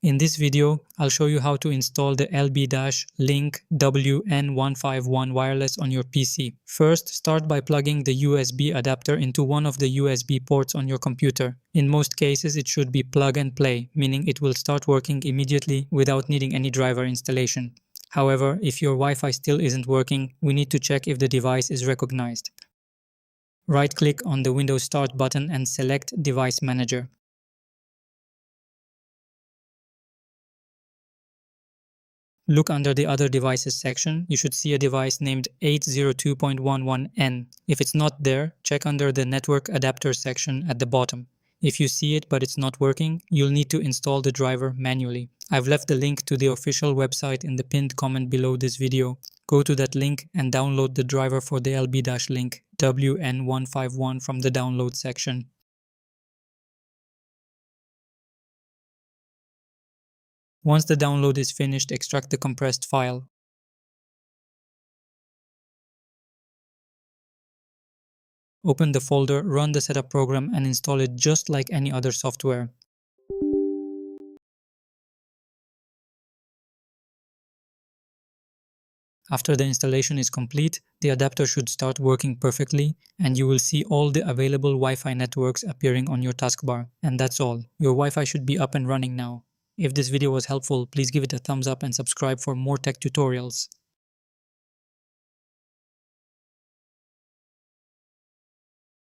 In this video, I'll show you how to install the LB-Link WN151 wireless on your PC. First, start by plugging the USB adapter into one of the USB ports on your computer. In most cases, it should be plug and play, meaning it will start working immediately without needing any driver installation. However, if your Wi-Fi still isn't working, we need to check if the device is recognized. Right-click on the Windows Start button and select Device Manager. Look under the Other Devices section. You should see a device named 802.11n. If it's not there, check under the Network Adapter section at the bottom. If you see it but it's not working, you'll need to install the driver manually. I've left the link to the official website in the pinned comment below this video. Go to that link and download the driver for the LB-Link WN151 from the download section. Once the download is finished, extract the compressed file. Open the folder, run the setup program and install it just like any other software. After the installation is complete, the adapter should start working perfectly and you will see all the available Wi-Fi networks appearing on your taskbar. And that's all. Your Wi-Fi should be up and running now. If this video was helpful, please give it a thumbs up and subscribe for more tech tutorials.